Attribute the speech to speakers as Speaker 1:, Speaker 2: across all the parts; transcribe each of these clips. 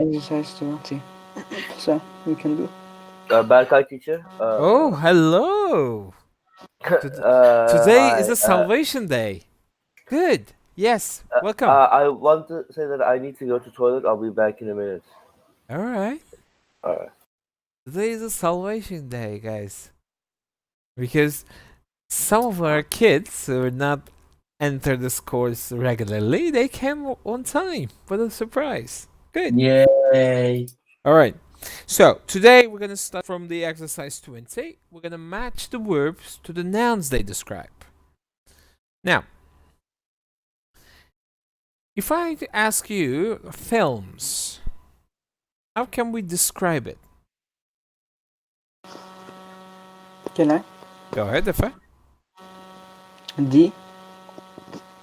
Speaker 1: exercise 20. So we can do.
Speaker 2: Berkay teacher.
Speaker 3: Oh, hello. Today is
Speaker 2: Hi.
Speaker 3: a Salvation Day. Good. Yes. Welcome.
Speaker 2: I want to say that I need to go to toilet. I'll be back in a minute.
Speaker 3: All right.
Speaker 2: Alright.
Speaker 3: Today is a Salvation Day, guys. Because some of our kids who are not enter this course regularly, they came on time. What a surprise. Good.
Speaker 4: Yay.
Speaker 3: All right. So today we're going to start from the exercise 20. We're going to match the verbs to the nouns they describe. Now, if I ask you films, how can we describe it?
Speaker 1: Can I?
Speaker 3: Go ahead, Efe.
Speaker 1: D.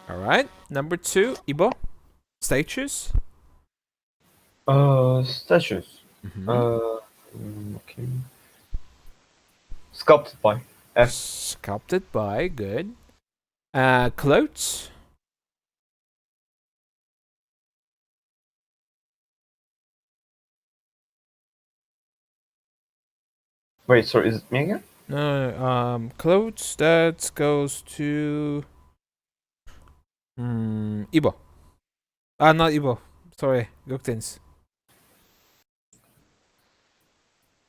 Speaker 3: All right. Number 2, Ibo. Statues.
Speaker 4: Statues.
Speaker 3: Mhm.
Speaker 4: Okay. Sculpted by. F.
Speaker 3: Sculpted by. Good. Clothes.
Speaker 4: Wait, sorry, is it me again?
Speaker 3: No, clothes. That goes to Ibo. Not Ibo. Sorry, Gökdeniz.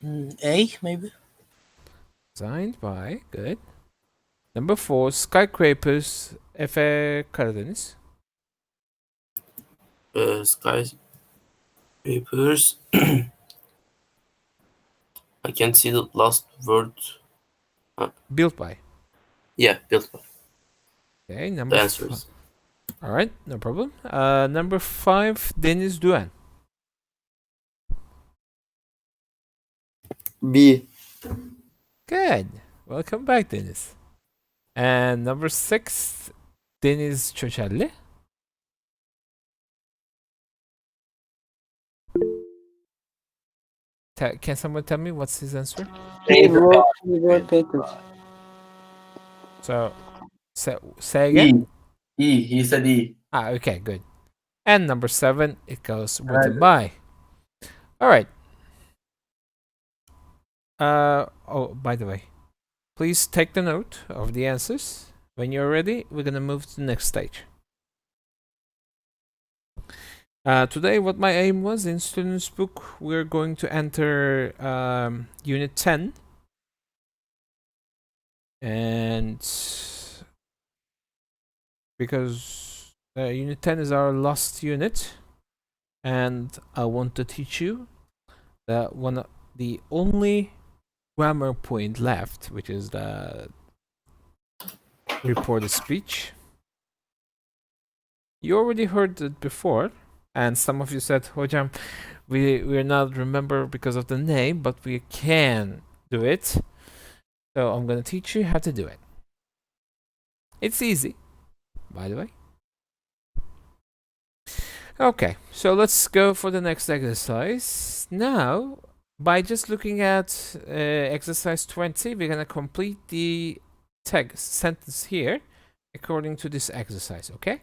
Speaker 5: A, maybe?
Speaker 3: Designed by. Good. Number 4, skyscrapers. Efe Karadeniz.
Speaker 5: Skyscrapers. I can't see the last word.
Speaker 3: Built by.
Speaker 5: Yeah, built by.
Speaker 3: Okay,
Speaker 5: The
Speaker 3: number
Speaker 5: answer is
Speaker 3: All right, no problem. Number 5, Deniz Düven.
Speaker 4: B.
Speaker 3: Good. Welcome back, Deniz. And number 6, Deniz Çöçerli. Can someone tell me what's his answer?
Speaker 1: He wrote papers.
Speaker 3: So, say again.
Speaker 4: E. He said E.
Speaker 3: Okay, good. And number 7, it goes written by. All right. Oh, by the way, please take the note of the answers. When you're ready, we're gonna move to the next stage. Today, what my aim was in students' book, we're going to enter Unit 10, and because Unit 10 is our last unit, and I want to teach you that the only grammar point left, which is the reported speech. You already heard it before, and some of you said, Hocam, we're not remember because of the name, but we can do it. So I'm gonna teach you how to do it. It's easy, by the way. Okay, so let's go for the next exercise. Now, by just looking at exercise 20, we're gonna complete the text sentence here according to this exercise, okay?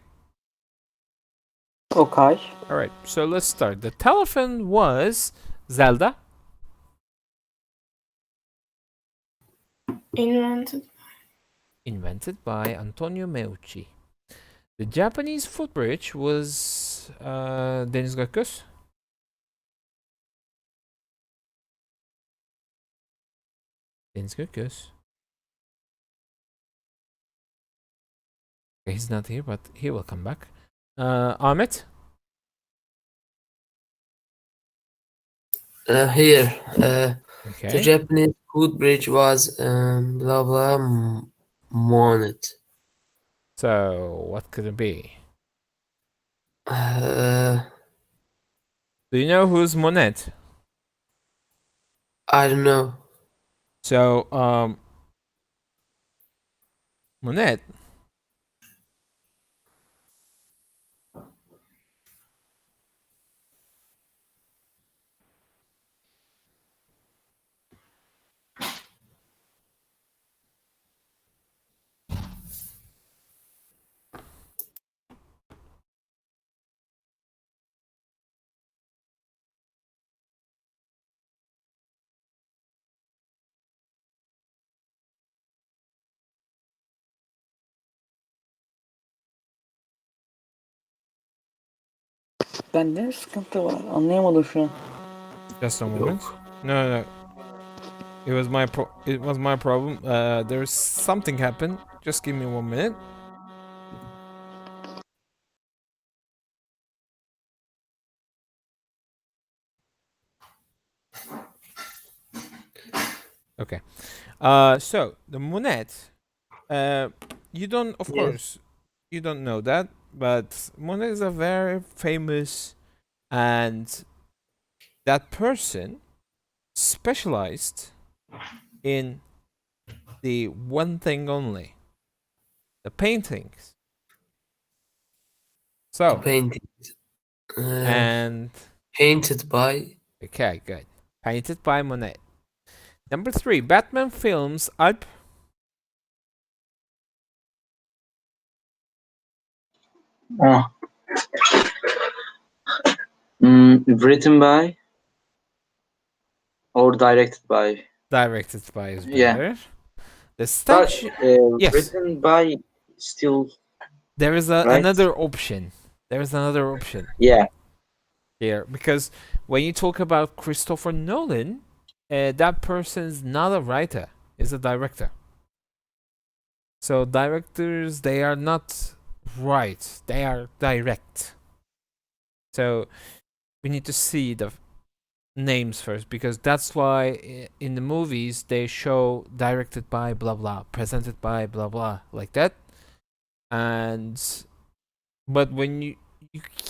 Speaker 1: Okay.
Speaker 3: All right, so let's start. The telephone was Zelda. Invented by Antonio Meucci. The Japanese footbridge was Deniz Gökgöz. Deniz Gökgöz. Okay, he's not here, but he will come back. Ahmet.
Speaker 5: here.
Speaker 3: Okay.
Speaker 5: The Japanese footbridge was blah blah Monet.
Speaker 3: So what could it be? Do you know who's Monet?
Speaker 5: I don't know.
Speaker 3: So Monet
Speaker 1: Bende sıkıntı var. Anlayamadım şu an.
Speaker 3: Just a moment. No. It was my problem. There's something happened. Just give me 1 minute. Okay. So the monet. You don't, of
Speaker 5: Yes.
Speaker 3: course, you don't know that, but monet is a very famous, and that person specialized in the one thing only, the paintings. So
Speaker 5: Paintings.
Speaker 3: and
Speaker 5: Painted by.
Speaker 3: okay, good. Painted by Monet. Number 3, Batman films. Alp.
Speaker 6: Oh. Written by or directed by?
Speaker 3: Directed by is
Speaker 6: Yeah.
Speaker 3: better. The
Speaker 6: But
Speaker 3: statue. Yes.
Speaker 6: written by still.
Speaker 3: There is
Speaker 6: Right.
Speaker 3: another option. There is another option
Speaker 6: Yeah.
Speaker 3: here, because when you talk about Christopher Nolan, that person's not a writer; is a director. So directors, they are not right; they are direct. So we need to see the names first, because that's why in the movies they show directed by blah blah, presented by blah blah, like that. And but when you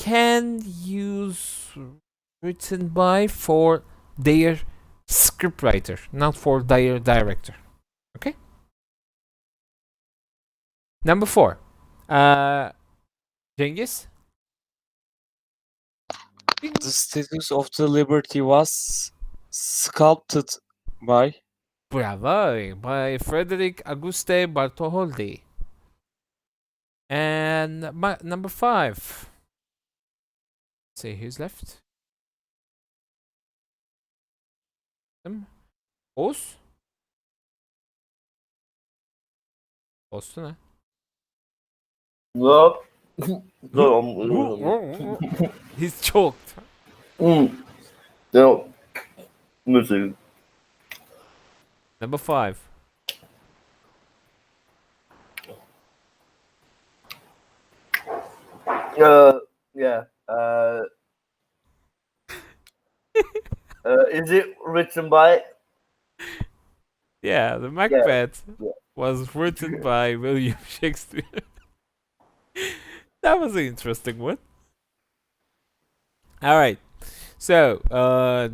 Speaker 3: can use written by for their scriptwriter, not for their director. Okay. Number 4, Cengiz.
Speaker 7: The Statue of the Liberty was sculpted by.
Speaker 3: Bravo, by Frederick Auguste Bartholdi. And number 5. Let's see who's left. Oz? Oz'tu ne?
Speaker 2: No. No.
Speaker 3: He's choked.
Speaker 2: No. Listen.
Speaker 3: Number 5.
Speaker 2: Yeah. Is it written by?
Speaker 3: Yeah, the Macbeth
Speaker 2: Yeah.
Speaker 3: was written by William Shakespeare. That was an interesting one. All right. So,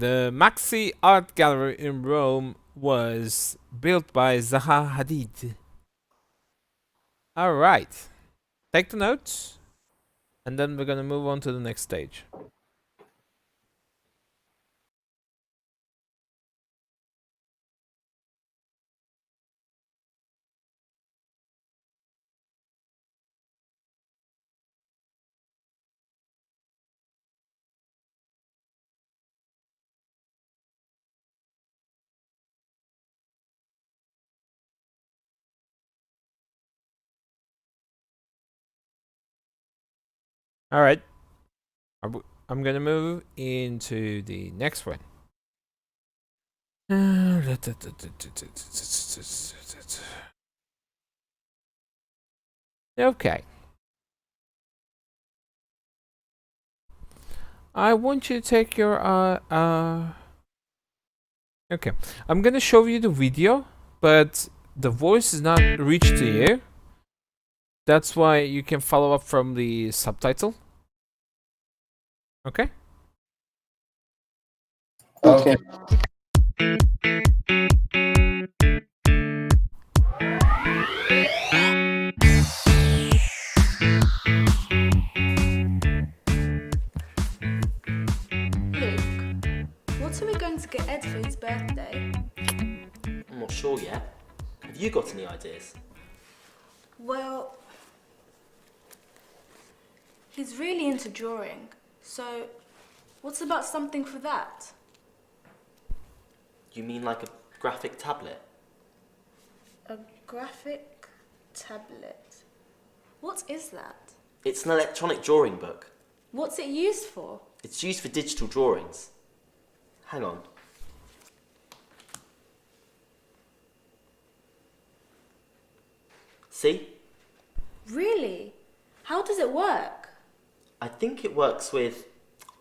Speaker 3: the Maxi Art Gallery in Rome was built by Zaha Hadid. All right. Take the notes, and then we're gonna move on to the next stage. All right. I'm gonna move into the next one. Okay. I want you to take your okay. I'm gonna show you the video, but the voice is not reached to you. That's why you can follow up from the subtitle. Okay?
Speaker 6: Okay.
Speaker 8: Luke, what are we going to get Ed for his birthday?
Speaker 9: I'm not sure yet. Have you got any ideas?
Speaker 8: Well, he's really into drawing, so what's about something for that?
Speaker 9: You mean like a graphic tablet?
Speaker 8: A graphic tablet. What is that?
Speaker 9: It's an electronic drawing book.
Speaker 8: What's it used for?
Speaker 9: It's used for digital drawings. Hang on. See?
Speaker 8: Really? How does it work?
Speaker 9: I think it works with...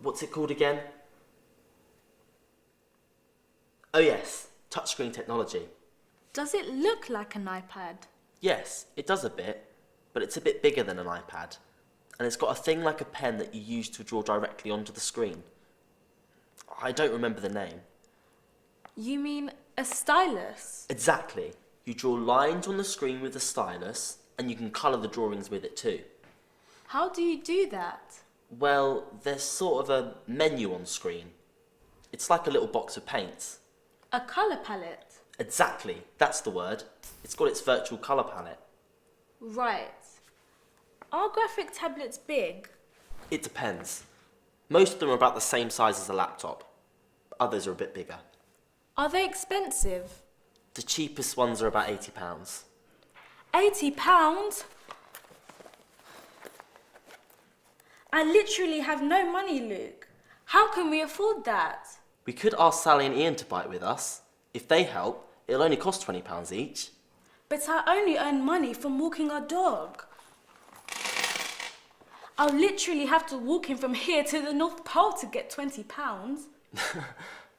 Speaker 9: what's it called again? Oh yes, touchscreen technology.
Speaker 8: Does it look like an iPad?
Speaker 9: Yes, it does a bit, but it's a bit bigger than an iPad. And it's got a thing like a pen that you use to draw directly onto the screen. I don't remember the name.
Speaker 8: You mean a stylus?
Speaker 9: Exactly. You draw lines on the screen with the stylus, and you can colour the drawings with it too.
Speaker 8: How do you do that?
Speaker 9: Well, there's sort of a menu on screen. It's like a little box of paints.
Speaker 8: A colour palette?
Speaker 9: Exactly, that's the word. It's got its virtual colour palette.
Speaker 8: Right. Are graphic tablets big?
Speaker 9: It depends. Most of them are about the same size as a laptop. Others are a bit bigger.
Speaker 8: Are they expensive?
Speaker 9: The cheapest ones are about £80.
Speaker 8: £80? I literally have no money, Luke. How can we afford that?
Speaker 9: We could ask Sally and Ian to buy it with us. If they help, it'll only cost £20 each.
Speaker 8: But I only earn money from walking our dog. I'll literally have to walk him from here to the North Pole to get £20.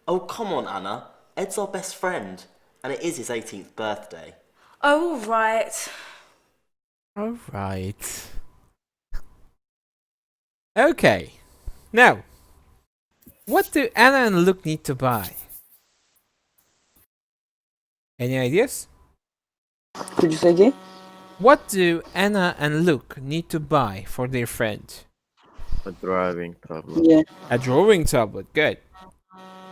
Speaker 9: Oh, come on, Anna. Ed's our best friend, and it is his 18th birthday.
Speaker 8: Oh, right.
Speaker 3: Alright. Okay. Now, what do Anna and Luke need to buy? Any ideas?
Speaker 1: Could you say again?
Speaker 3: What do Anna and Luke need to buy for their friend?
Speaker 2: A driving tablet.
Speaker 1: Yeah.
Speaker 3: A drawing tablet. Good.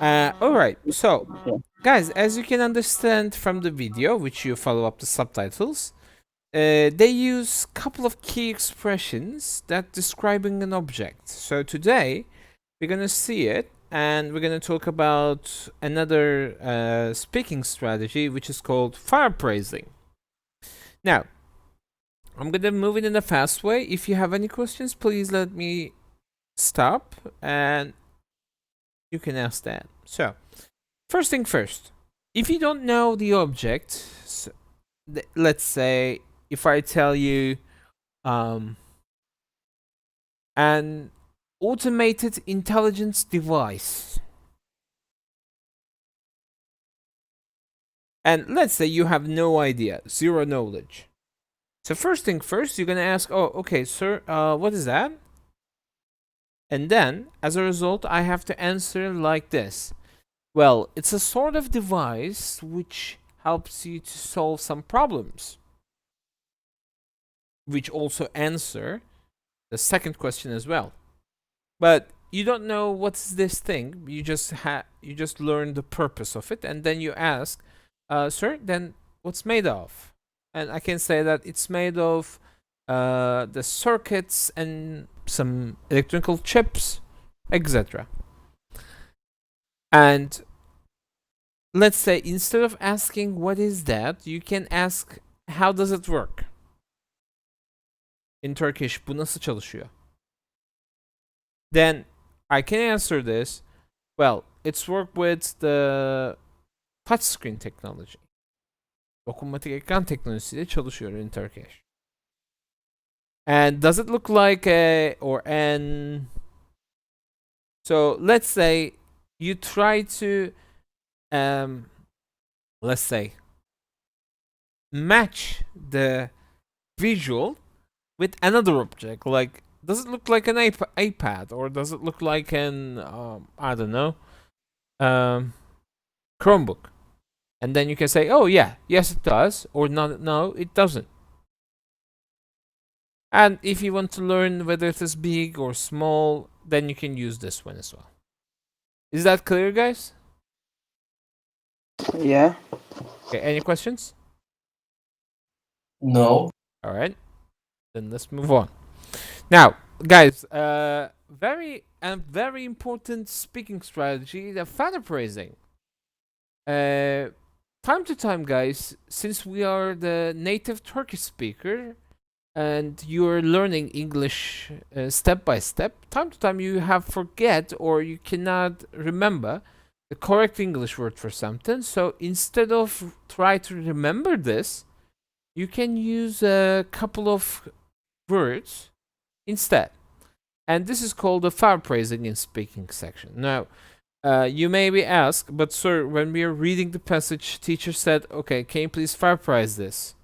Speaker 3: Alright, so,
Speaker 1: Yeah.
Speaker 3: guys, as you can understand from the video, which you follow up the subtitles, they use a couple of key expressions that describing an object. So today, we're gonna see it, and we're gonna talk about another speaking strategy, which is called paraphrasing. Now, I'm gonna move it in a fast way. If you have any questions, please let me stop, and you can ask that. So, first thing first, if you don't know the object, let's say if I tell you an automated intelligence device, and let's say you have no idea, zero knowledge. So first thing first, you're gonna ask, oh, okay, sir, what is that? And then, as a result, I have to answer like this. Well, it's a sort of device which helps you to solve some problems, which also answer the second question as well. But you don't know what's this thing. You just learn the purpose of it, and then you ask, sir, then what's made of? And I can say that it's made of the circuits and some electrical chips, etc. And let's say instead of asking what is that, you can ask how does it work? In Turkish, bu nasıl çalışıyor? Then I can answer this. Well, it's work with the touchscreen technology. Dokunmatik ekran teknolojisiyle çalışıyor in Turkish. And does it look like a or an? So let's say you try to let's say match the visual with another object. Like, does it look like an iPad, or does it look like an I don't know, Chromebook? And then you can say, oh yeah, yes it does, or no it doesn't. And if you want to learn whether it is big or small, then you can use this one as well. Is that clear, guys?
Speaker 1: Yeah.
Speaker 3: Okay, any questions?
Speaker 4: No.
Speaker 3: All right, then let's move on. Now, guys, very important speaking strategy, the paraphrasing. Time to time, guys, since we are the native Turkish speaker, and you're learning English step by step, time to time you have forget or you cannot remember the correct English word for something. So instead of try to remember this, you can use a couple of words instead. And this is called the paraphrasing in speaking section. Now, you may be asked, but sir, when we are reading the passage, teacher said, okay, can you please paraphrase this?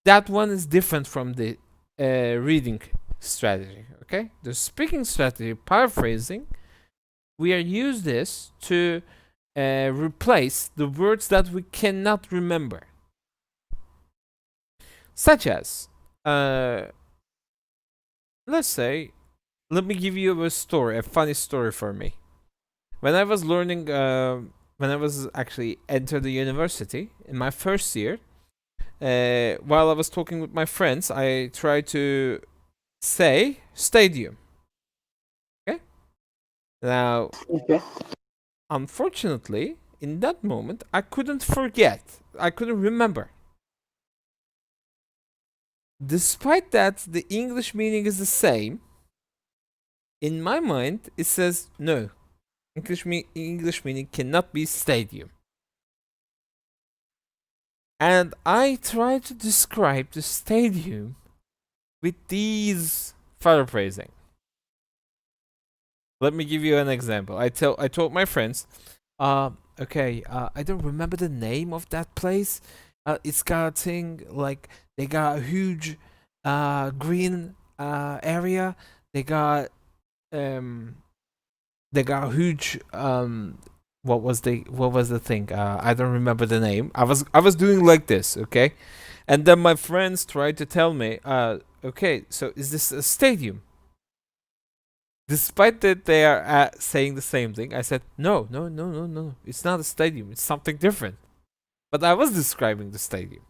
Speaker 3: That one is different from the reading strategy, okay? The speaking strategy, paraphrasing, we are use this to replace the words that we cannot remember. Such as, let's say, let me give you a story, a funny story for me. When I was learning, when I was actually entered the university in my first year, while I was talking with my friends, I tried to say stadium. Okay? Now,
Speaker 1: Okay.
Speaker 3: unfortunately, in that moment, I couldn't forget. I couldn't remember. Despite that, the English meaning is the same. In my mind, it says no. English meaning cannot be stadium. And I try to describe the stadium with these paraphrasing. Let me give you an example. I told my friends, okay, I don't remember the name of that place. It's got a thing like they got a huge green area. They got a huge what was the thing? I don't remember the name. I was doing like this, okay? And then my friends tried to tell me, okay, so is this a stadium? Despite that they are saying the same thing, I said, no. It's not a stadium. It's something different. But I was describing the stadium.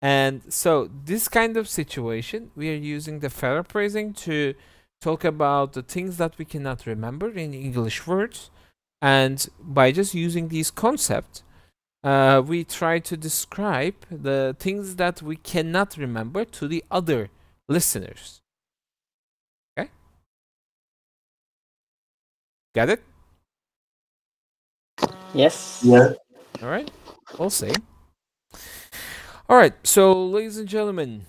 Speaker 3: And so this kind of situation, we are using the paraphrasing to talk about the things that we cannot remember in English words. And by just using these concepts, we try to describe the things that we cannot remember to the other listeners. Okay? Got it?
Speaker 1: Yes.
Speaker 4: Yeah.
Speaker 3: All right. We'll see. All right. So, ladies and gentlemen,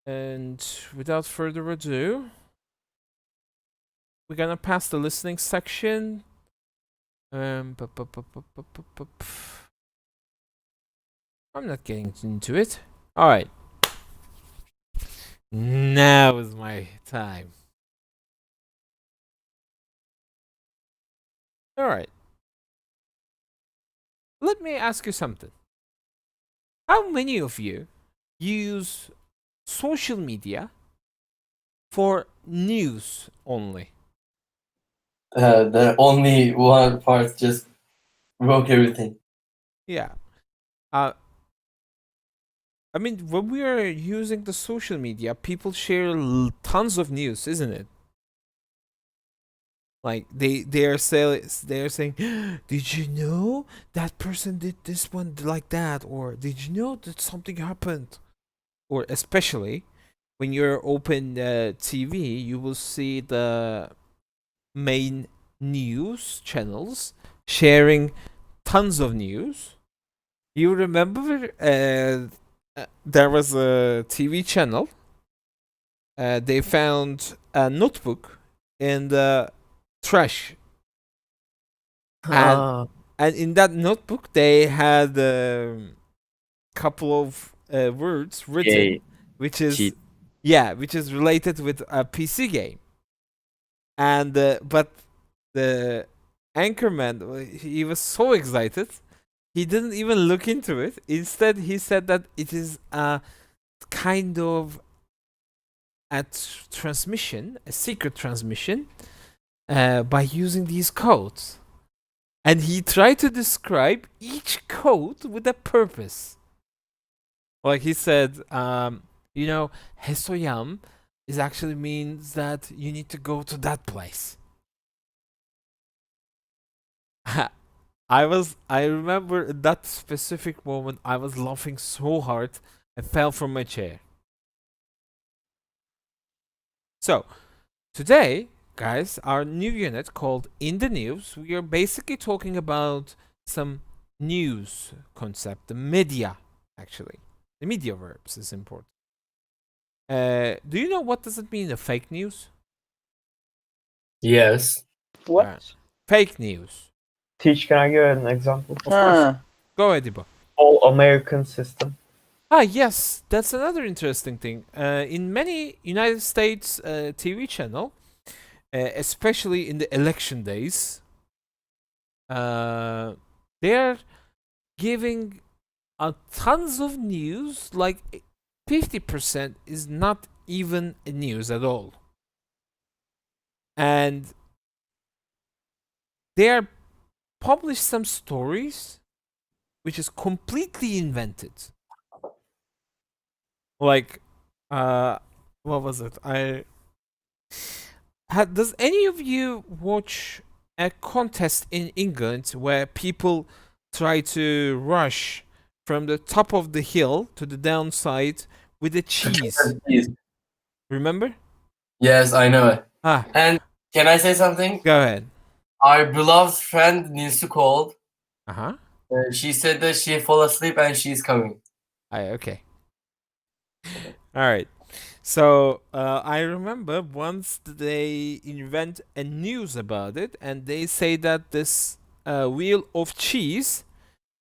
Speaker 3: and without further ado, we're gonna pass the listening section. I'm not getting into it. All right. Now is my time. All right. Let me ask you something. How many of you use social media for news only?
Speaker 4: The only one part just broke everything.
Speaker 3: Yeah. I mean, when we are using the social media, people share tons of news, isn't it? Like they are saying, did you know that person did this one like that, or did you know that something happened? Or especially when you're open TV, you will see the main news channels sharing tons of news. You remember there was a TV channel. They found a notebook in the trash, and in that notebook they had a couple of words written, which is
Speaker 7: cheat.
Speaker 3: which is related with a PC game. And but the anchorman, he was so excited, he didn't even look into it. Instead, he said that it is a kind of a transmission, a secret transmission, by using these codes. And he tried to describe each code with a purpose. Like he said, you know, Hesoyam is actually means that you need to go to that place. I remember in that specific moment, I was laughing so hard, I fell from my chair. So, today, guys, our new unit called In the News, we are basically talking about some news concept, the media, actually. The media verbs is important. Do you know what does it mean, a fake news?
Speaker 7: Yes.
Speaker 1: What?
Speaker 3: Fake news.
Speaker 10: Teach, can I give an example?
Speaker 3: Of course. Go ahead, Ibo.
Speaker 10: All American system.
Speaker 3: Ah, yes, that's another interesting thing. In many United States TV channel, especially in the election days, they're giving tons of news. Like 50% is not even news at all, and they are publish some stories which is completely invented. Like, what was it? Does any of you watch a contest in England where people try to rush from the top of the hill to the downside with a cheese? Remember?
Speaker 4: Yes, I know it.
Speaker 3: Ah,
Speaker 4: And can I say something?
Speaker 3: go ahead.
Speaker 4: Our beloved friend Nilsu called.
Speaker 3: Uh-huh.
Speaker 4: She said that she fell asleep and she's coming.
Speaker 3: Okay. All right. So I remember once they invent a news about it, and they say that this wheel of cheese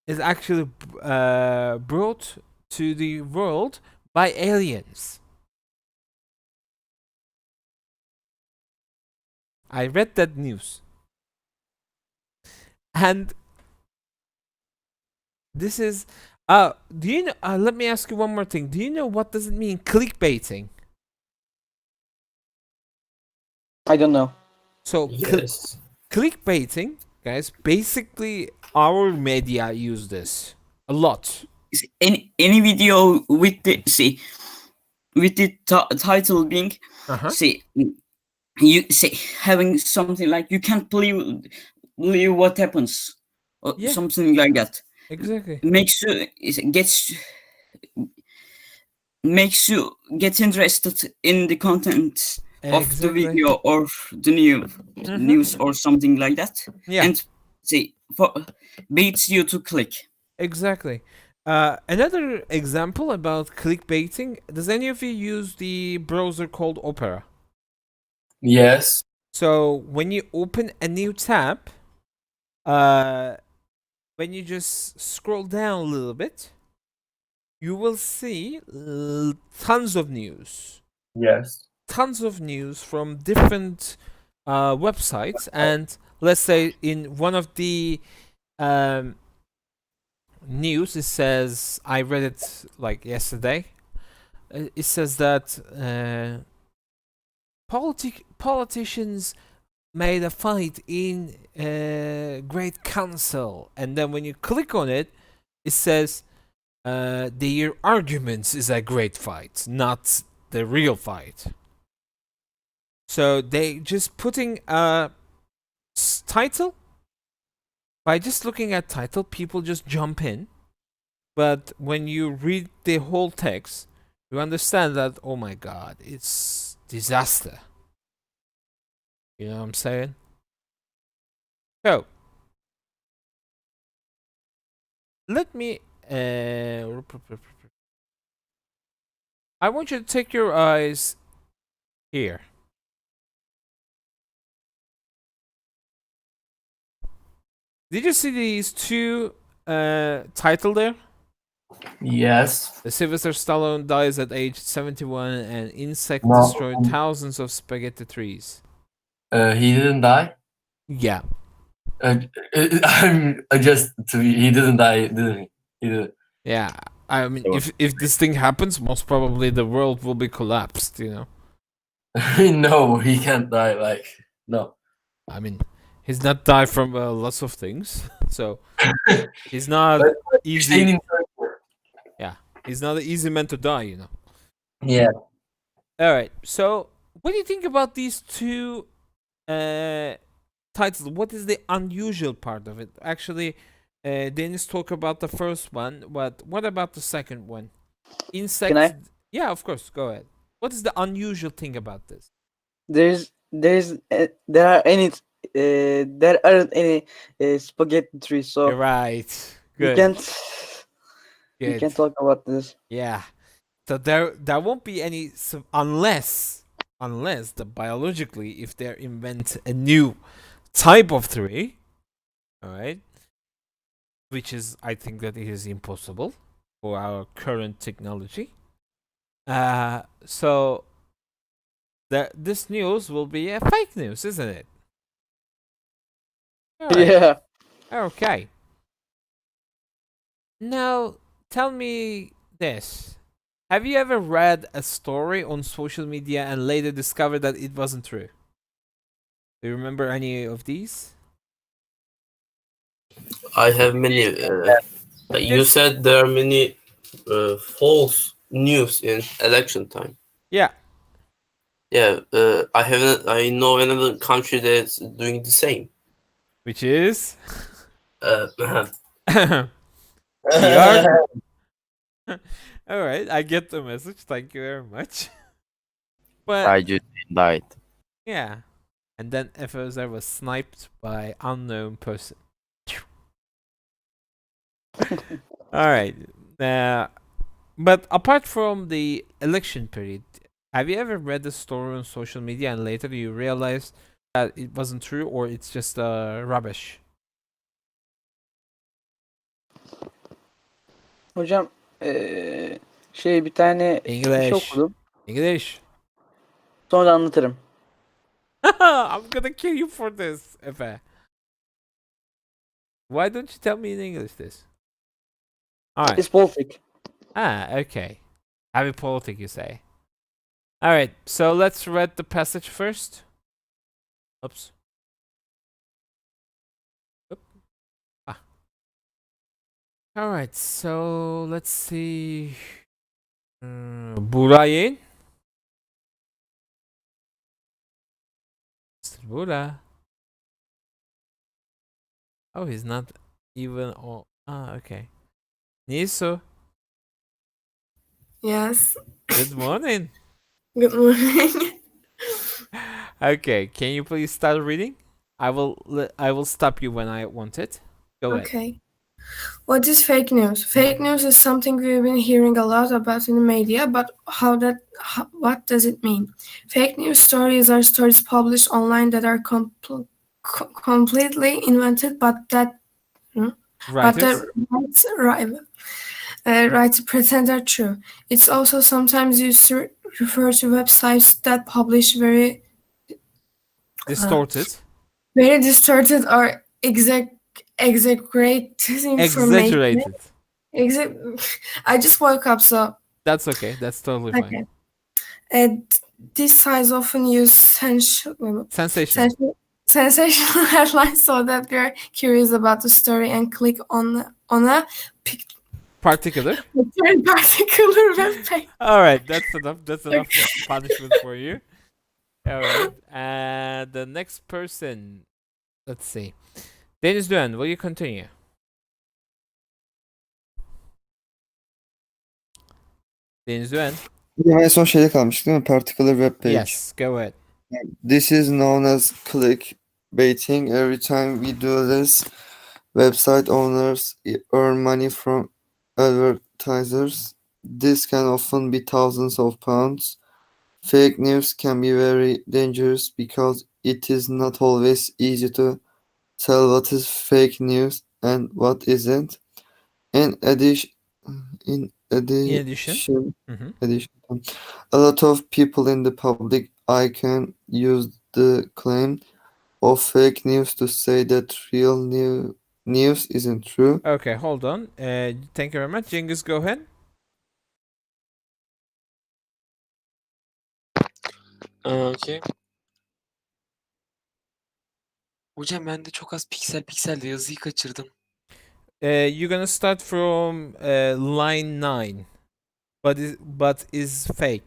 Speaker 3: is actually brought to the world by aliens. I read that news, and this is. Do you know? Let me ask you one more thing. Do you know what does it mean, clickbaiting?
Speaker 1: I don't know.
Speaker 3: So
Speaker 7: Yes.
Speaker 3: clickbaiting, guys. Basically, our media use this a lot.
Speaker 11: Any video with the title being
Speaker 3: Uh-huh.
Speaker 11: you having something like you can't believe what happens or
Speaker 3: Yeah.
Speaker 11: something like that.
Speaker 3: Exactly.
Speaker 11: Makes you get interested in the content of the
Speaker 3: Exactly.
Speaker 11: video or the news or something like that.
Speaker 3: Yeah.
Speaker 11: And beats you to click.
Speaker 3: Exactly. Another example about clickbaiting. Does any of you use the browser called Opera?
Speaker 4: Yes.
Speaker 3: So when you open a new tab, when you just scroll down a little bit, you will see tons of news.
Speaker 4: Yes.
Speaker 3: Tons of news from different websites, and let's say in one of the news, it says, I read it like yesterday. It says that politicians made a fight in Great Council, and then when you click on it, it says their arguments is a great fight, not the real fight. So they just putting a title. By just looking at title, people just jump in. But when you read the whole text, you understand that, oh my god, it's disaster. You know what I'm saying? So, let me... I want you to take your eyes here. Did you see these two title there?
Speaker 4: Yes.
Speaker 3: The Sylvester Stallone dies at age 71 and insect
Speaker 4: No.
Speaker 3: destroyed thousands of spaghetti trees.
Speaker 4: He didn't die.
Speaker 3: Yeah.
Speaker 4: He didn't die, didn't he? He didn't.
Speaker 3: Yeah. I mean, if this thing happens, most probably the world will be collapsed, you know?
Speaker 4: No, he can't die. Like, no.
Speaker 3: I mean, he's not died from lots of things, so he's not easy. Yeah, he's not an easy man to die, you know?
Speaker 4: Yeah.
Speaker 3: Alright, so what do you think about these two title. What is the unusual part of it? Actually, Dennis talked about the first one, but what about the second one? Insects.
Speaker 1: Can I?
Speaker 3: Yeah, of course. Go ahead. What is the unusual thing about this?
Speaker 1: There aren't any spaghetti trees, so
Speaker 3: You're right.
Speaker 1: you
Speaker 3: Good.
Speaker 1: can't you
Speaker 3: Good.
Speaker 1: can't talk about this.
Speaker 3: Yeah. So there won't be any unless the biologically if they invent a new type of tree, all right, which is I think that it is impossible for our current technology. So this news will be a fake news, isn't it? All right.
Speaker 1: Yeah.
Speaker 3: Okay. Now tell me this. Have you ever read a story on social media and later discovered that it wasn't true? Do you remember any of these?
Speaker 5: I have many. You said there are many false news in election time.
Speaker 3: Yeah.
Speaker 5: Yeah, I know another country that's doing the same.
Speaker 3: Which is?
Speaker 5: Uh,
Speaker 3: PR? Alright, I get the message. Thank you very much. But
Speaker 7: I just died.
Speaker 3: yeah. And then FOSR was sniped by unknown person. Alright. But apart from the election period, have you ever read a story on social media and later you realized that it wasn't true or it's just rubbish?
Speaker 1: Hocam bir tane bir şey
Speaker 3: English.
Speaker 1: okudum.
Speaker 3: English.
Speaker 1: Sonra anlatırım.
Speaker 3: I'm gonna kill you for this, Efe. Why don't you tell me in English this? Alright.
Speaker 1: It's politic.
Speaker 3: Okay. Heavy politic, you say. Alright, so let's read the passage first. Oops. Oop. Alright, so let's see. Burayin. Mr. Bura. Oh, he's not even all. Okay. Niso,
Speaker 8: Yes.
Speaker 3: good morning.
Speaker 8: Good morning.
Speaker 3: Okay, can you please start reading? I will stop you when I want it. Go ahead.
Speaker 8: Okay. What is fake news? Fake news is something we've been hearing a lot about in the media, but what does it mean? Fake news stories are stories published online that are completely invented, but that
Speaker 3: Writers?
Speaker 8: writers pretend are true. It's also sometimes used to refer to websites that publish very
Speaker 3: Distorted.
Speaker 8: or exaggerated information.
Speaker 3: Exaggerated.
Speaker 8: I just woke up, so
Speaker 3: That's okay. That's totally fine.
Speaker 8: okay. These sites often use sensational headlines so that we are curious about the story and click on a
Speaker 3: Particular.
Speaker 8: particular web page.
Speaker 3: All right, that's enough. That's enough punishment for you. All right, and the next person. Let's see. Deniz Doğan, will you continue? Deniz Doğan.
Speaker 12: En son şeyde kalmıştık değil mi? Particular web page.
Speaker 3: Yes, go ahead.
Speaker 12: This is known as clickbaiting. Every time we do this, website owners earn money from advertisers. This can often be thousands of pounds. Fake news can be very dangerous because it is not always easy to tell what is fake news and what isn't. In addition, a lot of people in the public eye can use the claim of fake news to say that real news isn't true.
Speaker 3: Okay, hold on. Thank you very much. Cengiz, go ahead.
Speaker 7: Okay. Hocam ben de çok az pikselde yazıyı kaçırdım.
Speaker 3: You're gonna start from line 9, but is fake.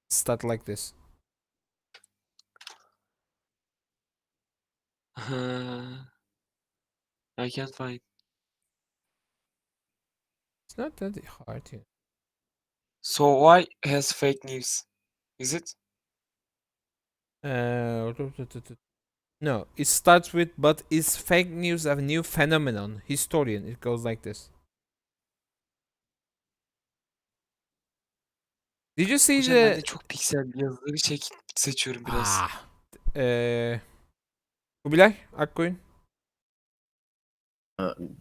Speaker 3: Start like this.
Speaker 7: I can't find.
Speaker 3: It's not that hard. Yeah.
Speaker 7: So why has fake news? Is it?
Speaker 3: No, it starts with, but is fake news a new phenomenon? Historian. It goes like this. Did you see
Speaker 7: Hocam ben de
Speaker 3: the...
Speaker 7: çok piksel yazıları seçiyorum biraz.
Speaker 3: Ah. Kubilay, Akkoyun.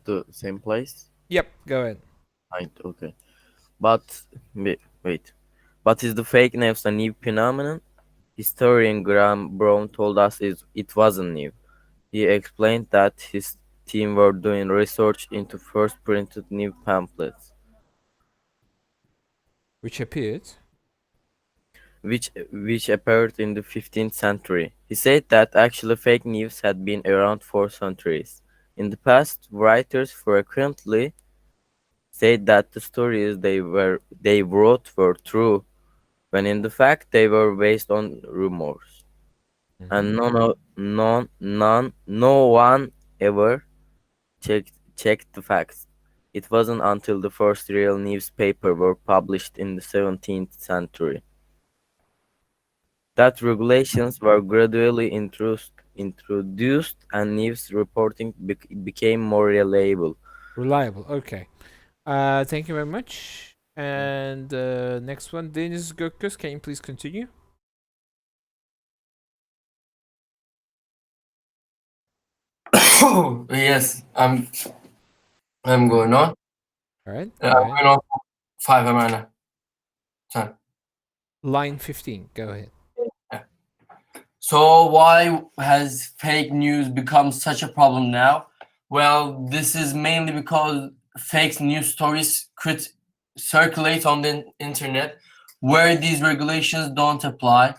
Speaker 13: The same place?
Speaker 3: Yep, go ahead.
Speaker 13: Right, okay. But, wait. But is the fake news a new phenomenon? Historian Graham Brown told us it wasn't new. He explained that his team were doing research into first printed new pamphlets,
Speaker 3: Which appeared.
Speaker 13: which appeared in the 15th century. He said that actually fake news had been around for centuries. In the past, writers frequently said that the stories they wrote were true, when in the fact they were based on rumors, and no one ever checked the facts. It wasn't until the first real newspaper were published in the 17th century that regulations were gradually introduced and news reporting became more reliable.
Speaker 3: Reliable, okay. Thank you very much. And next one, Deniz Gökgöz, can you please continue?
Speaker 4: Yes, I'm going on.
Speaker 3: All right.
Speaker 4: I'm going on 5 hemen. 10.
Speaker 3: Line 15, go ahead.
Speaker 4: So why has fake news become such a problem now? Well, this is mainly because fake news stories could circulate on the internet where these regulations don't apply.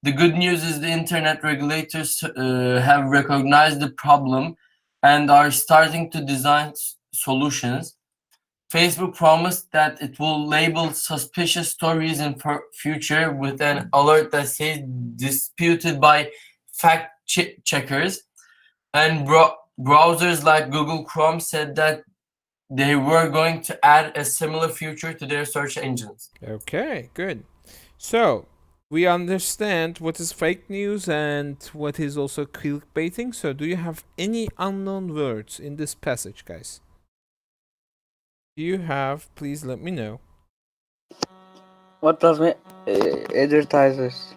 Speaker 4: The good news is the internet regulators have recognized the problem and are starting to design solutions. Facebook promised that it will label suspicious stories in future with an alert that says disputed by fact checkers. And browsers like Google Chrome said that they were going to add a similar feature to their search engines.
Speaker 3: Okay, good. So, we understand what is fake news and what is also clickbaiting. So, do you have any unknown words in this passage, guys? You have, please let me know.
Speaker 1: What does advertisers?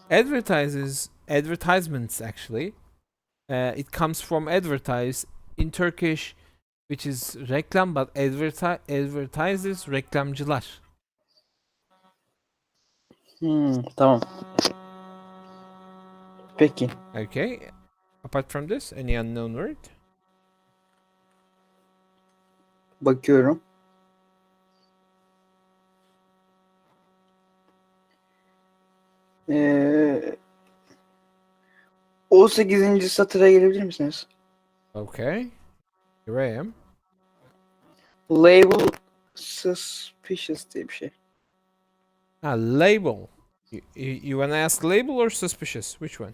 Speaker 3: Advertisements actually. It comes from advertise in Turkish, which is reklam, but advertisers reklamcılar.
Speaker 1: Tamam. Peki.
Speaker 3: Okay. Apart from this, any unknown word?
Speaker 1: Bakıyorum. Ee, 18. satıra gelebilir misiniz?
Speaker 3: Okay. Here I am.
Speaker 1: Label suspicious diye bir şey.
Speaker 3: Label. You wanna ask label or suspicious? Which one?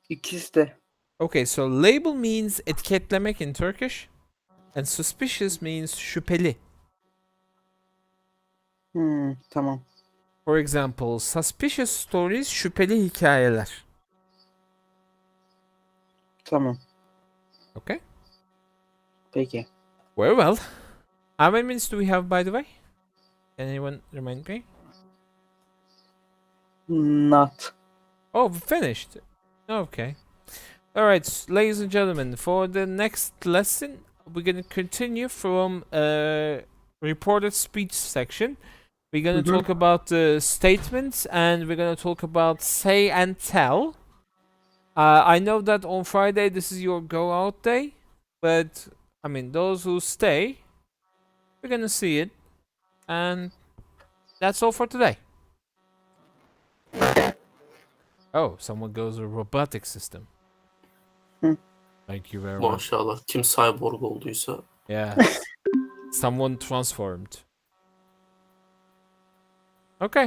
Speaker 1: İkisi de.
Speaker 3: Okay, so label means etiketlemek in Turkish. And suspicious means şüpheli.
Speaker 1: Tamam.
Speaker 3: For example, suspicious stories, şüpheli hikayeler.
Speaker 1: Tamam.
Speaker 3: Okay.
Speaker 1: Peki.
Speaker 3: Very well. How many minutes do we have, by the way? Can anyone remind me?
Speaker 1: Not.
Speaker 3: Oh, we finished. Okay. All right, ladies and gentlemen, for the next lesson, we're going to continue from reported speech section. We're going to talk about the statements, and we're going to talk about say and tell. I know that on Friday this is your go out day, but I mean, those who stay, we're going to see it. And that's all for today. Oh, someone goes with robotic system. Thank you very much.
Speaker 5: Maşallah. Kim cyborg olduysa.
Speaker 3: Yeah. Someone transformed. Okay.